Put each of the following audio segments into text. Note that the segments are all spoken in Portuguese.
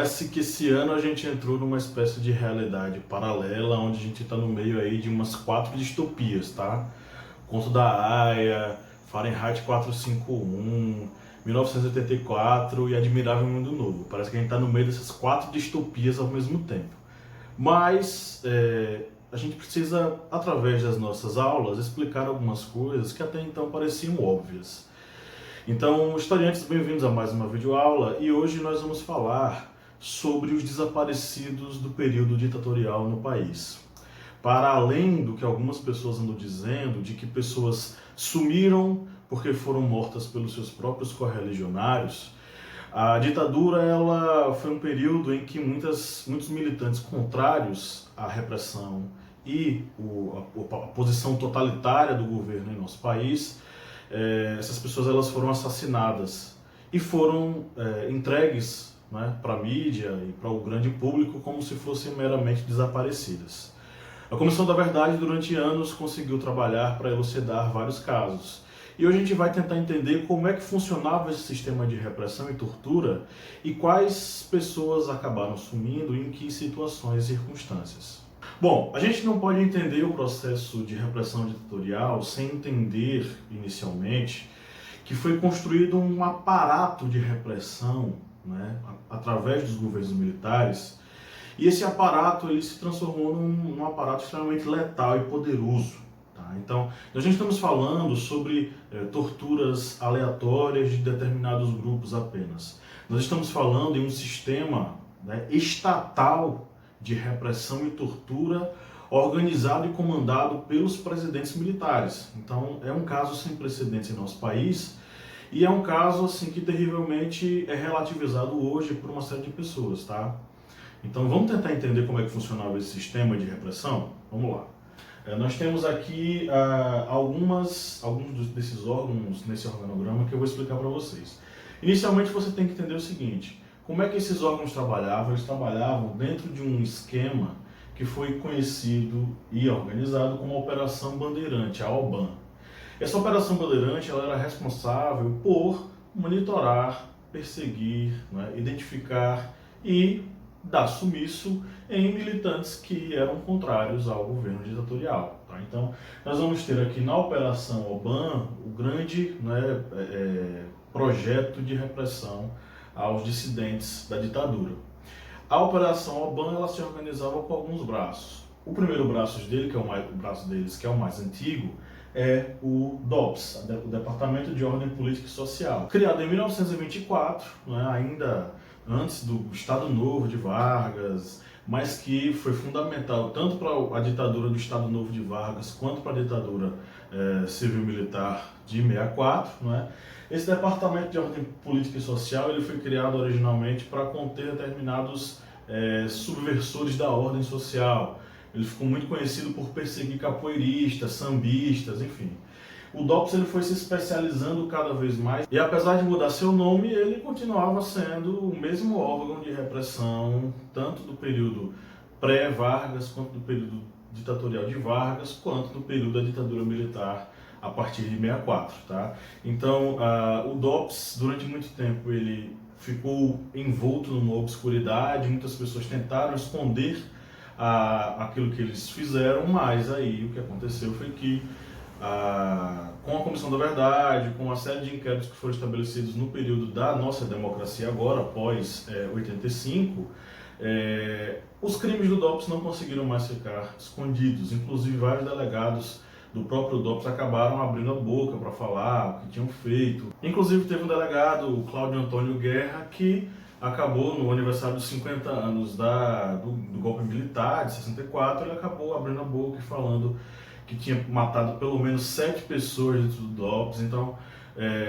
Parece que esse ano a gente entrou numa espécie de realidade paralela, onde a gente está no meio aí de umas 4 distopias, tá? Conto da Aia, Fahrenheit 451, 1984 e Admirável Mundo Novo. Parece que a gente está no meio dessas 4 distopias ao mesmo tempo. Mas a gente precisa, através das nossas aulas, explicar algumas coisas que até então pareciam óbvias. Então, historiantes, bem-vindos a mais uma videoaula e hoje nós vamos falar sobre os desaparecidos do período ditatorial no país. Para além do que algumas pessoas andam dizendo, de que pessoas sumiram porque foram mortas pelos seus próprios correligionários, a ditadura ela foi um período em que muitos militantes contrários à repressão e a posição totalitária do governo em nosso país, essas pessoas elas foram assassinadas e foram entregues, né, para a mídia e para o grande público como se fossem meramente desaparecidas. A Comissão da Verdade durante anos conseguiu trabalhar para elucidar vários casos. E hoje a gente vai tentar entender como é que funcionava esse sistema de repressão e tortura e quais pessoas acabaram sumindo e em que situações e circunstâncias. Bom, a gente não pode entender o processo de repressão ditatorial sem entender, inicialmente, que foi construído um aparato de repressão, né, através dos governos militares, e esse aparato ele se transformou num aparato extremamente letal e poderoso. Tá? Então, nós não estamos falando sobre torturas aleatórias de determinados grupos apenas. Nós estamos falando em um sistema, né, estatal de repressão e tortura organizado e comandado pelos presidentes militares. Então, é um caso sem precedentes em nosso país e é um caso assim que terrivelmente é relativizado hoje por uma série de pessoas, tá? Então, vamos tentar entender como é que funcionava esse sistema de repressão? Vamos lá. Nós temos aqui alguns desses órgãos nesse organograma que eu vou explicar para vocês. Inicialmente, você tem que entender o seguinte: como é que esses órgãos trabalhavam? Eles trabalhavam dentro de um esquema que foi conhecido e organizado como a Operação Bandeirante, a OBAN. Essa Operação Bandeirante ela era responsável por monitorar, perseguir, né, identificar e dar sumiço em militantes que eram contrários ao governo ditatorial. Tá? Então, nós vamos ter aqui na Operação OBAN o grande, né, projeto de repressão aos dissidentes da ditadura. A Operação OBAN ela se organizava com alguns braços. O primeiro braço dele, o braço deles, que é o mais antigo, é o DOPS, o Departamento de Ordem Política e Social. Criado em 1924, né, ainda antes do Estado Novo de Vargas, mas que foi fundamental tanto para a ditadura do Estado Novo de Vargas quanto para a ditadura civil-militar de 64, né? Esse Departamento de Ordem Política e Social ele foi criado originalmente para conter determinados subversores da ordem social. Ele ficou muito conhecido por perseguir capoeiristas, sambistas, enfim. O DOPS ele foi se especializando cada vez mais e, apesar de mudar seu nome, ele continuava sendo o mesmo órgão de repressão, tanto do período pré-Vargas, quanto do período ditatorial de Vargas, quanto do período da ditadura militar a partir de 64. Tá? Então, o DOPS, durante muito tempo, ele ficou envolto numa obscuridade, muitas pessoas tentaram esconder aquilo que eles fizeram, mas aí o que aconteceu foi que com a Comissão da Verdade, com uma série de inquéritos que foram estabelecidos no período da nossa democracia agora, após 85, os crimes do DOPS não conseguiram mais ficar escondidos. Inclusive, vários delegados do próprio DOPS acabaram abrindo a boca para falar o que tinham feito. Inclusive, teve um delegado, o Cláudio Antônio Guerra, que acabou, no aniversário dos 50 anos do golpe militar, de 64, ele acabou abrindo a boca e falando que tinha matado pelo menos 7 pessoas dentro do DOPS. Então,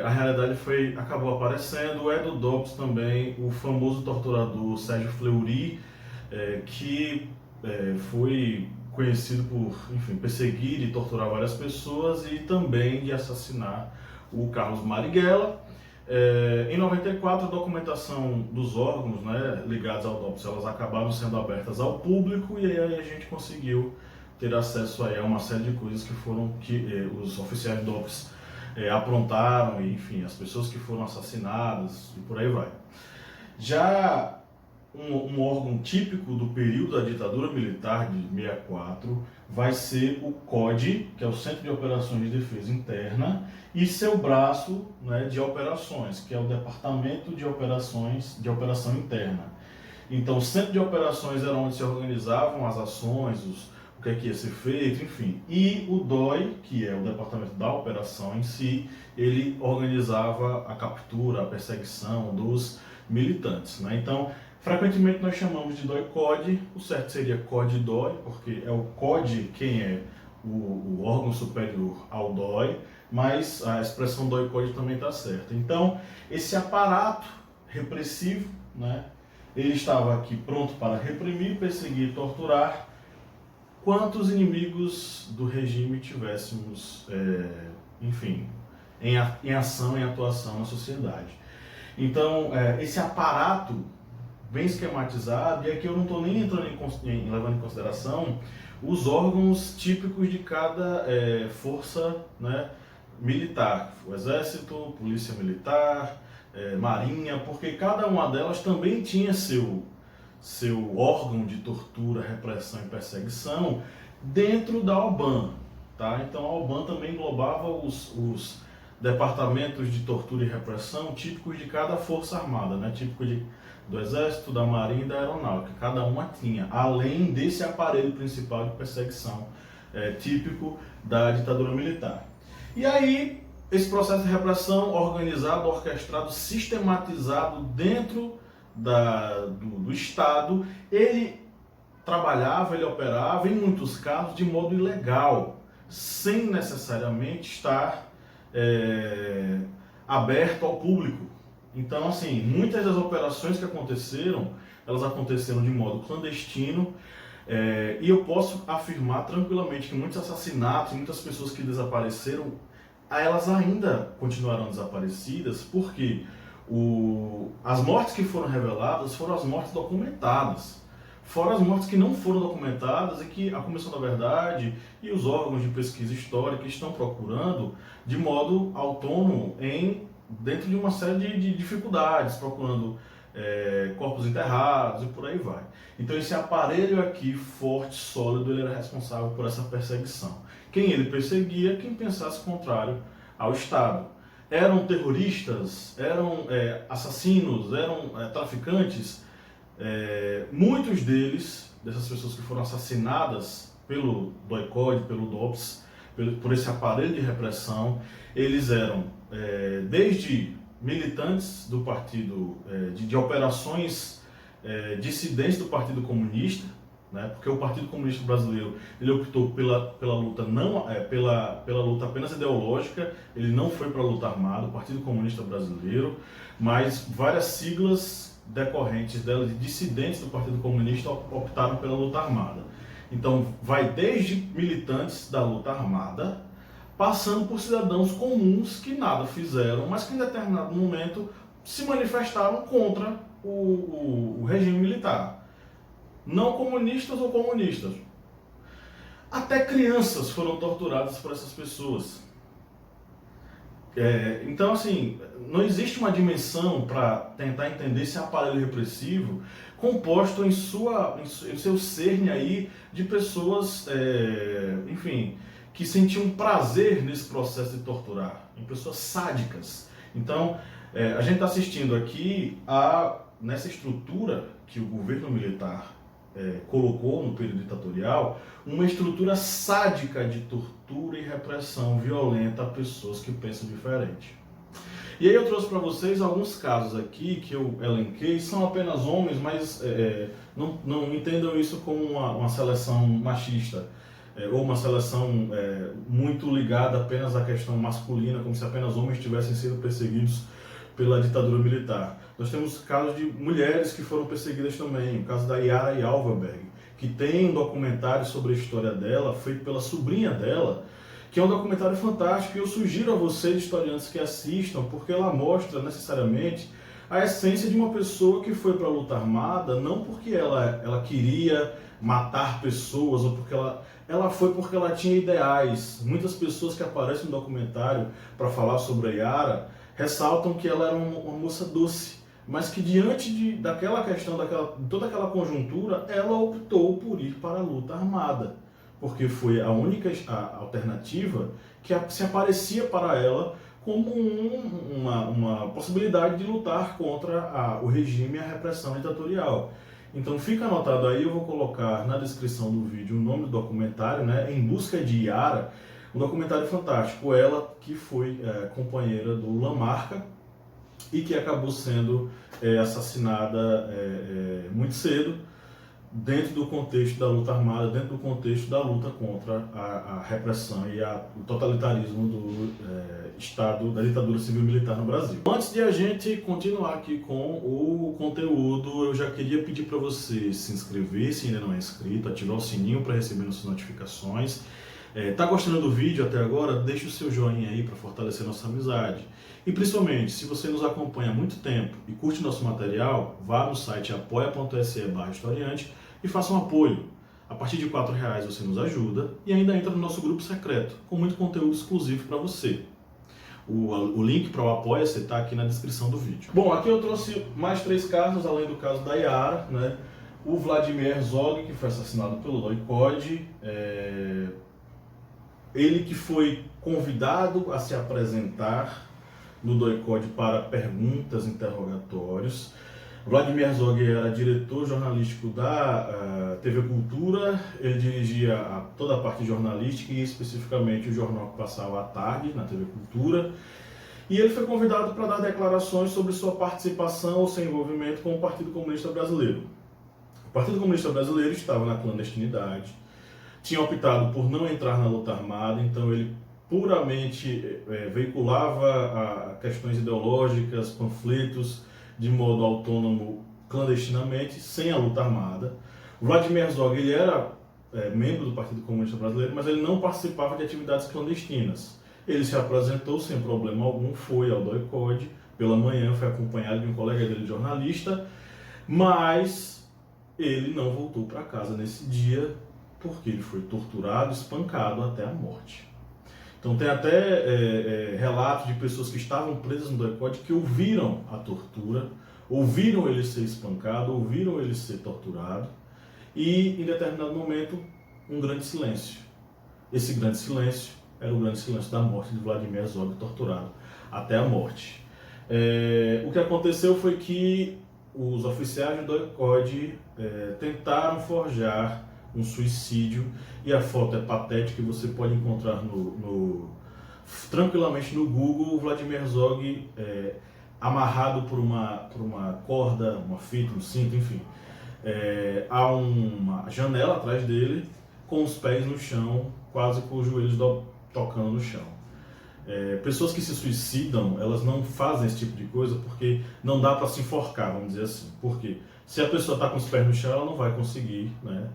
a realidade acabou aparecendo. É do DOPS também o famoso torturador Sérgio Fleury, que foi conhecido por, enfim, perseguir e torturar várias pessoas e também de assassinar o Carlos Marighella. Em 94, a documentação dos órgãos, né, ligados ao DOPS, elas acabaram sendo abertas ao público e aí a gente conseguiu ter acesso a uma série de coisas que os oficiais do DOPS aprontaram, e, enfim, as pessoas que foram assassinadas e por aí vai. Já um órgão típico do período da ditadura militar de 64 vai ser o CODE, que é o Centro de Operações de Defesa Interna, e seu braço, né, de operações, que é o Departamento de Operações de Operação Interna. Então, o Centro de Operações era onde se organizavam as ações, o que é que ia ser feito, enfim. E o DOI, que é o Departamento da Operação em si, ele organizava a captura, a perseguição dos militantes, né? Então, frequentemente nós chamamos de DOI-CODE, o certo seria CODE-DOI, porque é o CODE quem é o órgão superior ao DOI, mas a expressão DOI-CODE também está certa. Então, esse aparato repressivo, né, ele estava aqui pronto para reprimir, perseguir e torturar quantos inimigos do regime tivéssemos, enfim, em ação, em atuação na sociedade. Então, esse aparato bem esquematizado, e aqui eu não estou nem entrando levando em consideração os órgãos típicos de cada força, né, militar, o Exército, Polícia Militar, Marinha, porque cada uma delas também tinha seu órgão de tortura, repressão e perseguição dentro da OBAN, tá? Então a OBAN também englobava os departamentos de tortura e repressão típicos de cada força armada, né? Típico do Exército, da Marinha e da Aeronáutica, cada uma tinha, além desse aparelho principal de perseguição típico da ditadura militar. E aí, esse processo de repressão organizado, orquestrado, sistematizado dentro do Estado, ele trabalhava, ele operava, em muitos casos, de modo ilegal, sem necessariamente estar aberto ao público. Então, assim, muitas das operações que aconteceram, elas aconteceram de modo clandestino, e eu posso afirmar tranquilamente que muitos assassinatos, muitas pessoas que desapareceram, elas ainda continuaram desaparecidas, porque as mortes que foram reveladas foram as mortes documentadas. Fora as mortes que não foram documentadas e que a Comissão da Verdade e os órgãos de pesquisa histórica estão procurando de modo autônomo dentro de uma série de dificuldades, procurando corpos enterrados e por aí vai. Então esse aparelho aqui, forte, sólido, ele era responsável por essa perseguição. Quem ele perseguia? Quem pensasse contrário ao Estado. Eram terroristas, eram assassinos, eram traficantes. Muitos dessas pessoas que foram assassinadas pelo DOI-CODE, pelo DOPS, por esse aparelho de repressão, eles eram desde militantes do partido, de operações dissidentes do Partido Comunista, né, porque o Partido Comunista Brasileiro ele optou pela luta pela luta apenas ideológica, ele não foi para a luta armada, o Partido Comunista Brasileiro, mas várias siglas decorrentes dela, de dissidentes do Partido Comunista, optaram pela luta armada. Então vai desde militantes da luta armada, passando por cidadãos comuns que nada fizeram, mas que em determinado momento se manifestaram contra o regime militar. Não comunistas ou comunistas. Até crianças foram torturadas por essas pessoas. Então, assim, não existe uma dimensão para tentar entender esse aparelho repressivo composto em seu cerne aí de pessoas, enfim, que sentiam prazer nesse processo de torturar, em pessoas sádicas. Então, a gente está assistindo aqui nessa estrutura que o governo militar colocou no período ditatorial, uma estrutura sádica de tortura e repressão violenta a pessoas que pensam diferente. E aí eu trouxe para vocês alguns casos aqui que eu elenquei, são apenas homens, mas não entendam isso como uma seleção machista, ou uma seleção muito ligada apenas à questão masculina, como se apenas homens tivessem sido perseguidos pela ditadura militar. Nós temos casos de mulheres que foram perseguidas também, o caso da Yara Yalvaberg, que tem um documentário sobre a história dela, feito pela sobrinha dela, que é um documentário fantástico, e eu sugiro a vocês, historiantes, que assistam, porque ela mostra necessariamente a essência de uma pessoa que foi para a luta armada, não porque ela queria matar pessoas, ou porque ela foi porque ela tinha ideais. Muitas pessoas que aparecem no documentário para falar sobre a Yara ressaltam que ela era uma moça doce, mas que diante daquela questão, toda aquela conjuntura, ela optou por ir para a luta armada, porque foi a única alternativa que se aparecia para ela como uma possibilidade de lutar contra o regime e a repressão ditatorial. Então fica anotado aí, eu vou colocar na descrição do vídeo o nome do documentário, né, Em Busca de Yara, um documentário fantástico. Ela que foi companheira do Lamarca e que acabou sendo assassinada muito cedo, dentro do contexto da luta armada, dentro do contexto da luta contra a repressão e o totalitarismo do Estado, da ditadura civil-militar no Brasil. Antes de a gente continuar aqui com o conteúdo, eu já queria pedir para você se inscrever, se ainda não é inscrito, ativar o sininho para receber nossas notificações. Tá gostando do vídeo até agora? Deixa o seu joinha aí para fortalecer nossa amizade. E principalmente, se você nos acompanha há muito tempo e curte nosso material, vá no site apoia.se/historiante e faça um apoio. A partir de R$4 você nos ajuda e ainda entra no nosso grupo secreto, com muito conteúdo exclusivo para você. O link para o Apoia-se está aqui na descrição do vídeo. Bom, aqui eu trouxe mais 3 casos, além do caso da Yara, né? O Vladimir Herzog, que foi assassinado pelo DOI-CODE, ele que foi convidado a se apresentar no DOI-CODE para perguntas, interrogatórios. Vladimir Herzog era diretor jornalístico da TV Cultura, ele dirigia toda a parte jornalística e especificamente o jornal que passava à tarde na TV Cultura. E ele foi convidado para dar declarações sobre sua participação ou seu envolvimento com o Partido Comunista Brasileiro. O Partido Comunista Brasileiro estava na clandestinidade, tinha optado por não entrar na luta armada, então ele puramente veiculava questões ideológicas, panfletos, de modo autônomo, clandestinamente, sem a luta armada. O Vladimir Herzog ele era membro do Partido Comunista Brasileiro, mas ele não participava de atividades clandestinas. Ele se apresentou sem problema algum, foi ao DOI-CODE, pela manhã foi acompanhado de um colega dele, jornalista, mas ele não voltou para casa nesse dia, porque ele foi torturado, espancado até a morte. Então tem até relatos de pessoas que estavam presas no DOI-CODE que ouviram a tortura, ouviram ele ser espancado, ouviram ele ser torturado e em determinado momento um grande silêncio. Esse grande silêncio era o grande silêncio da morte de Vladimir Herzog, torturado até a morte. O que aconteceu foi que os oficiais do DOI-CODE tentaram forjar um suicídio, e a foto é patética e você pode encontrar tranquilamente no Google. O Vladimir Herzog amarrado por uma corda, uma fita, um cinto, enfim. Há uma janela atrás dele, com os pés no chão, quase com os joelhos tocando no chão. Pessoas que se suicidam, elas não fazem esse tipo de coisa porque não dá para se enforcar, vamos dizer assim. Por quê? Se a pessoa está com os pés no chão, ela não vai conseguir, né?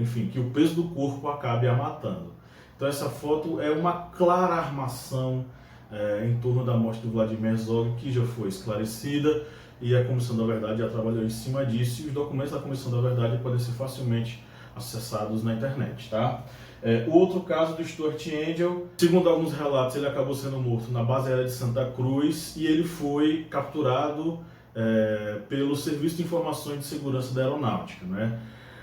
Enfim, que o peso do corpo acabe a matando. Então essa foto é uma clara armação em torno da morte do Vladimir Herzog, que já foi esclarecida e a Comissão da Verdade já trabalhou em cima disso, e os documentos da Comissão da Verdade podem ser facilmente acessados na internet, tá? O outro caso do Stuart Angel, segundo alguns relatos, ele acabou sendo morto na base aérea de Santa Cruz e ele foi capturado pelo Serviço de Informações de Segurança da Aeronáutica, né?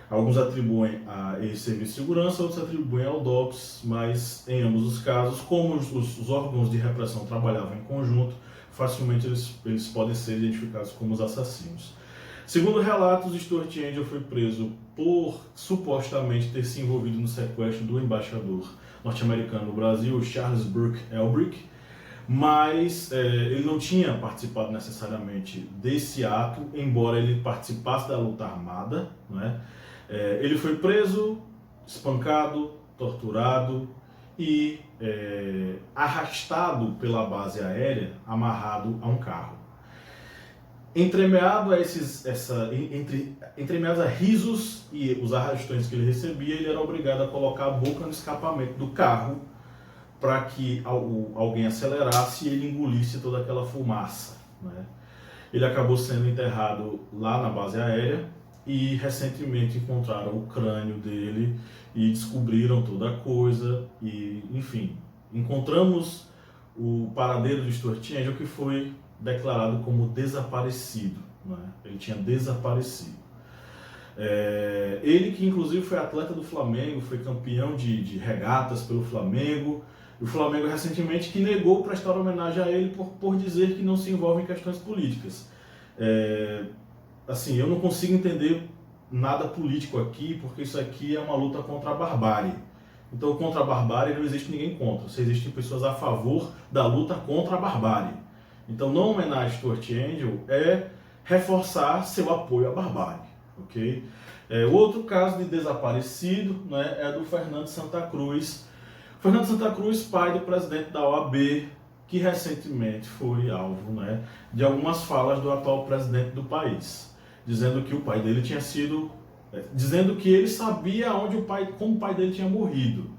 Alguns atribuem a esse serviço de segurança, outros atribuem ao DOPS, mas em ambos os casos, como os órgãos de repressão trabalhavam em conjunto, facilmente eles podem ser identificados como os assassinos. Segundo relatos, Stuart Angel foi preso por supostamente ter se envolvido no sequestro do embaixador norte-americano no Brasil, Charles Brooke Elbrick, mas ele não tinha participado necessariamente desse ato, embora ele participasse da luta armada, né? Ele foi preso, espancado, torturado e arrastado pela base aérea, amarrado a um carro. Entremeado a risos e os arrastões que ele recebia, ele era obrigado a colocar a boca no escapamento do carro para que alguém acelerasse e ele engolisse toda aquela fumaça, né? Ele acabou sendo enterrado lá na base aérea e recentemente encontraram o crânio dele e descobriram toda a coisa e, enfim, encontramos o paradeiro de Stuart Angel, que foi declarado como desaparecido, né? Ele tinha desaparecido. Ele que inclusive foi atleta do Flamengo, foi campeão de regatas pelo Flamengo, e o Flamengo recentemente que negou prestar homenagem a ele por dizer que não se envolve em questões políticas. Assim, eu não consigo entender nada político aqui, porque isso aqui é uma luta contra a barbárie. Então, contra a barbárie não existe ninguém contra. Só existem pessoas a favor da luta contra a barbárie. Então, não homenagear Stuart Angel é reforçar seu apoio à barbárie. Okay? O outro caso de desaparecido, né, é do Fernando Santa Cruz. Fernando Santa Cruz, pai do presidente da OAB, que recentemente foi alvo, né, de algumas falas do atual presidente do país, dizendo que o pai dele tinha sido... dizendo que ele sabia como o pai dele tinha morrido,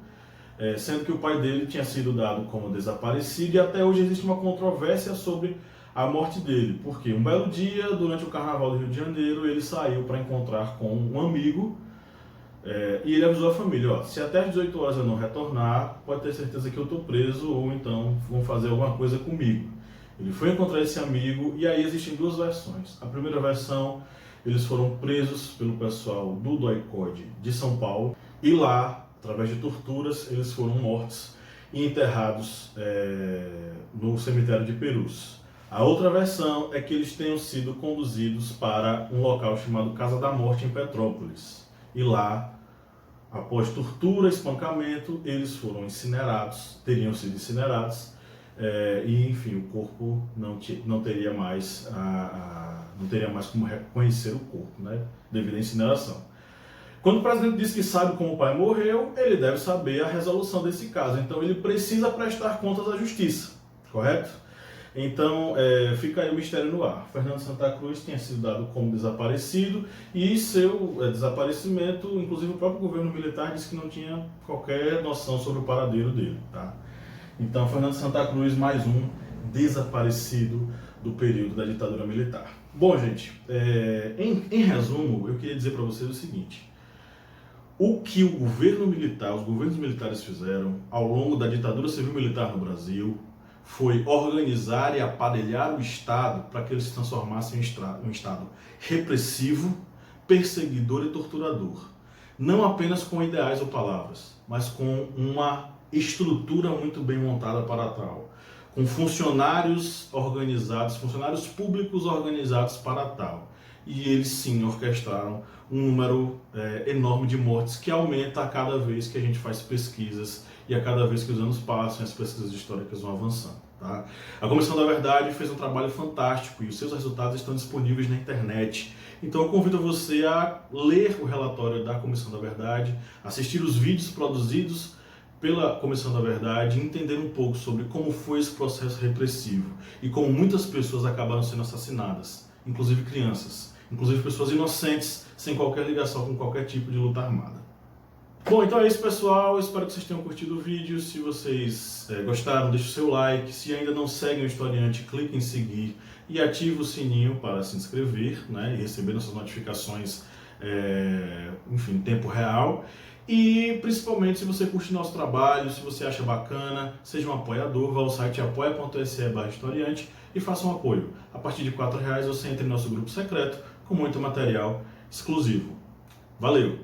sendo que o pai dele tinha sido dado como desaparecido, e até hoje existe uma controvérsia sobre a morte dele, porque um belo dia, durante o Carnaval do Rio de Janeiro, ele saiu para encontrar com um amigo, e ele avisou a família: ó, se até as 18 horas eu não retornar, pode ter certeza que eu estou preso, ou então vão fazer alguma coisa comigo. Ele foi encontrar esse amigo, e aí existem duas versões. A primeira versão: eles foram presos pelo pessoal do DOI-CODE de São Paulo, e lá, através de torturas, eles foram mortos e enterrados no cemitério de Perus. A outra versão é que eles tenham sido conduzidos para um local chamado Casa da Morte em Petrópolis. E lá, após tortura, espancamento, eles foram incinerados, teriam sido incinerados, e enfim, o corpo não teria mais como reconhecer o corpo, né, devido à incineração. Quando o presidente diz que sabe como o pai morreu, ele deve saber a resolução desse caso. Então ele precisa prestar contas à justiça, correto? Então fica aí o mistério no ar. Fernando Santa Cruz tinha sido dado como desaparecido, e seu desaparecimento, inclusive o próprio governo militar disse que não tinha qualquer noção sobre o paradeiro dele, tá? Então, Fernando Santa Cruz, mais um desaparecido do período da ditadura militar. Bom, gente, em resumo, eu queria dizer para vocês o seguinte: o que o governo militar, os governos militares fizeram ao longo da ditadura civil-militar no Brasil foi organizar e aparelhar o Estado para que ele se transformasse em um Estado repressivo, perseguidor e torturador. Não apenas com ideais ou palavras, mas com uma estrutura muito bem montada para tal, com funcionários organizados, funcionários públicos organizados para tal. E eles sim orquestraram um número enorme de mortes que aumenta a cada vez que a gente faz pesquisas e a cada vez que os anos passam e as pesquisas históricas vão avançando. Tá? A Comissão da Verdade fez um trabalho fantástico e os seus resultados estão disponíveis na internet. Então eu convido você a ler o relatório da Comissão da Verdade, assistir os vídeos produzidos pela Comissão da Verdade e entender um pouco sobre como foi esse processo repressivo e como muitas pessoas acabaram sendo assassinadas, inclusive crianças, inclusive pessoas inocentes, sem qualquer ligação com qualquer tipo de luta armada. Bom, então é isso, pessoal. Eu espero que vocês tenham curtido o vídeo. Se vocês gostaram, deixe o seu like. Se ainda não seguem o Historiante, clique em seguir e ative o sininho para se inscrever, né, e receber nossas notificações em tempo real. E principalmente, se você curte nosso trabalho, se você acha bacana, seja um apoiador, vá ao site apoia.se/historiante e faça um apoio. A partir de R$4 você entra em nosso grupo secreto com muito material exclusivo. Valeu!